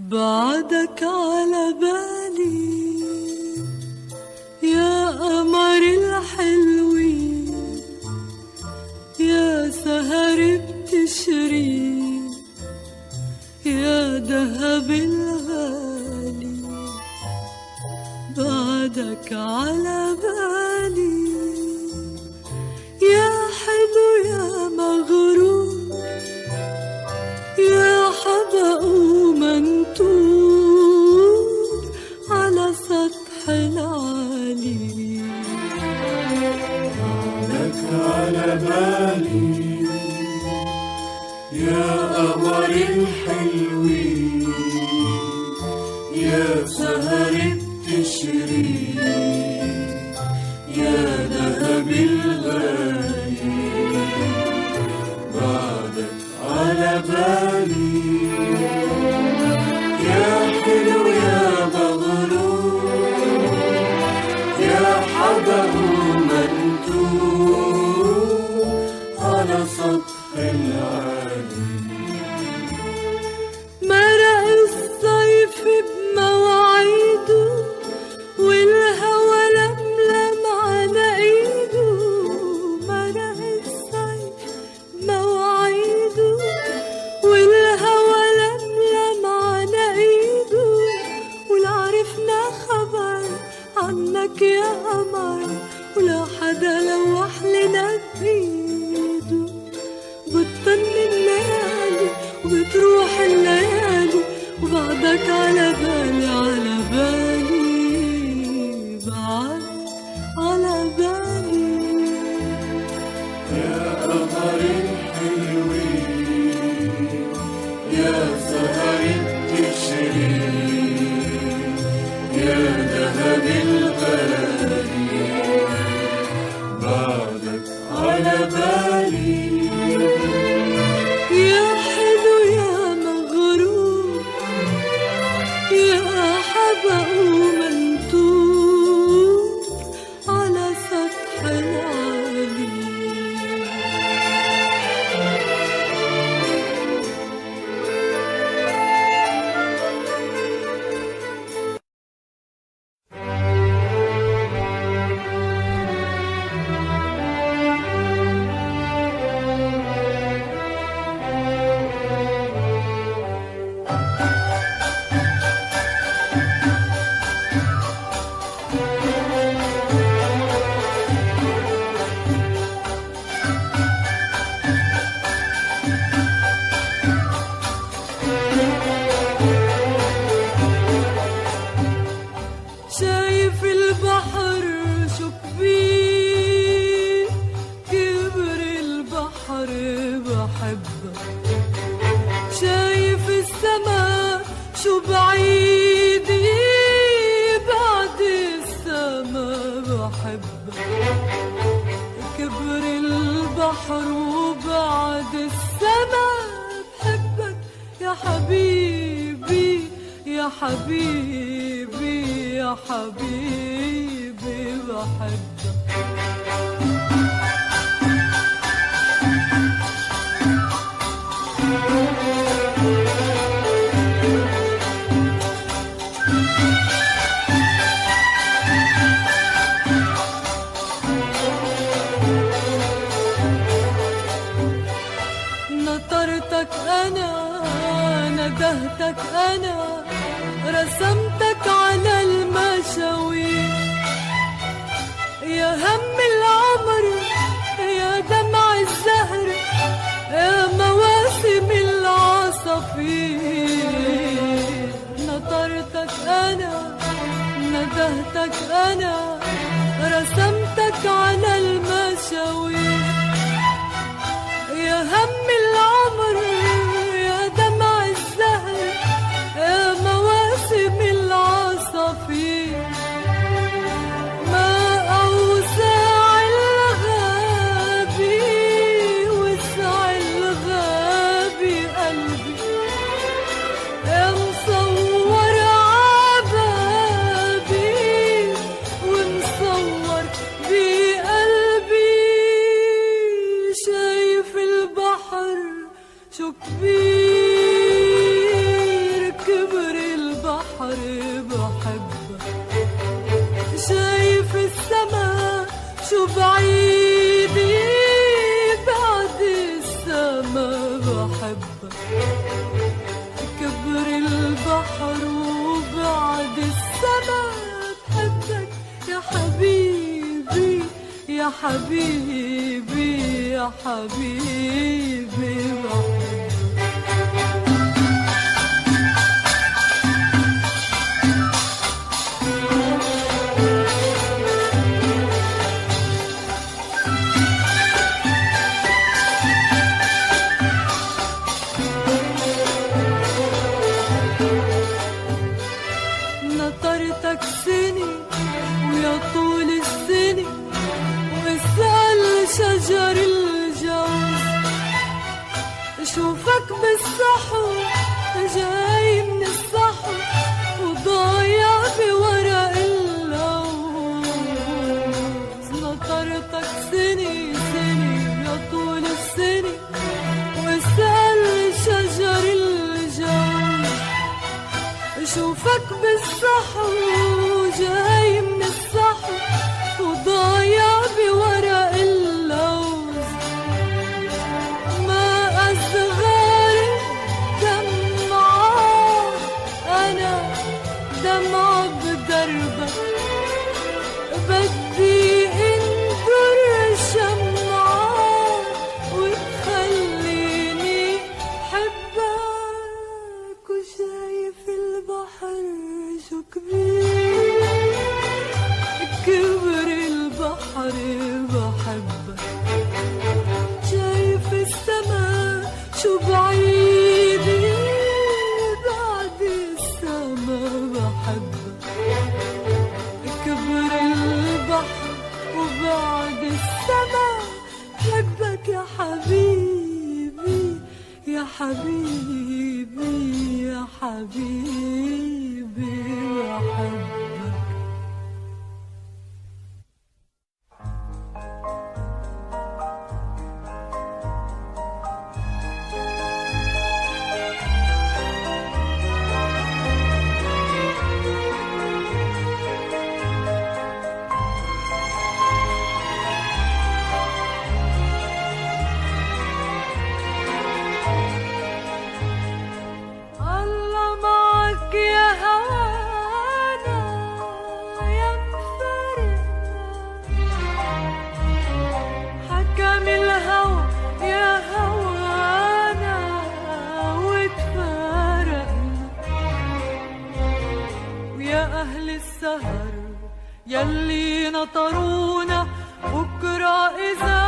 بعدك على بالي يا قمر الحلوين، يا سهر بتشري، يا دهب الغالي. بعدك على بالي يا حلو يا مغرور، يا حبق ومنتور على سطح العالي. بعدك على بالي يا قمر الحلوين، يا سهر بتشري، يا ذهب الغالي. بعدك على بالي يا حلو يا مغرور، يا حبق ومنتور على سطح العالي. مرق الصيف بمواعيده والهوى لملم على ايده. مرق الصيف بمواعيده والهوى لملم على ايده. ولا عرفنا خبر عنك يا قمر، ولا حدا لوح لنا بايده. بتطل الليالي وبتروح الليالي، وبعدك على بالي على بالي. بعدك على بالي يا قمر الحلوين، يا سهر بتشري، يا ذهب الغالي. بعدك على بالي يا حلو يا مغرور، يا حبق ومنتور على سطح العالي. شايف البحر شو كبير، كبر البحر بحبك. شايف السما شو بعيد، بعد السما بحبك. كبر البحر وبعد السما بحبك يا حبيبي يا حبيبي يا حبيبي بحبك. نطرتك أنا، ندهتك أنا، رسمتك على المشاوير. يا هم العمر، يا دمع الزهر، يا مواسم العصافير. نطرتك أنا، ندهتك أنا، رسمتك على المشاوير. يا هم العمر، يا دمع الزهر، يا مواسم العصافير. ما أوسع الغابي وسع الغابي قلبي. يا مصور عبابي ومصور بقلبي. شايف البحر البحر بحبك. شايف السما شو بعيدة بعد السما بحبك. كبر البحر وبعد السما بحبك يا حبيبي يا حبيبي يا حبيبي بحبك. نطرتك سنة ويا طول السنة واسأل شجر الجوز. شوفك بالسحر جاي من السحر وضايع بورق اللوز. نطرتك سنة سنة ويا طول السنة واسأل شجر الجوز. شوفك بالسحر جاي من السحر وضايع بورق اللوز. ما أصغر دمعة أنا دمعة بدربك. بدي انظر شمعة وتخليني حبك. وشايف البحر شو كبير كبر البحر بحبك. شايف السما شو بعيدة بعد السما بحبك. كبر البحر وبعد السما بحبك يا حبيبي يا حبيبي يا حبيبي بحبك. الله معك يا هوانا يا مفارقنا. حكم الهوى يا هوانا وتفارقنا. ويا أهل السهر يلي نطرونا بكرة إذا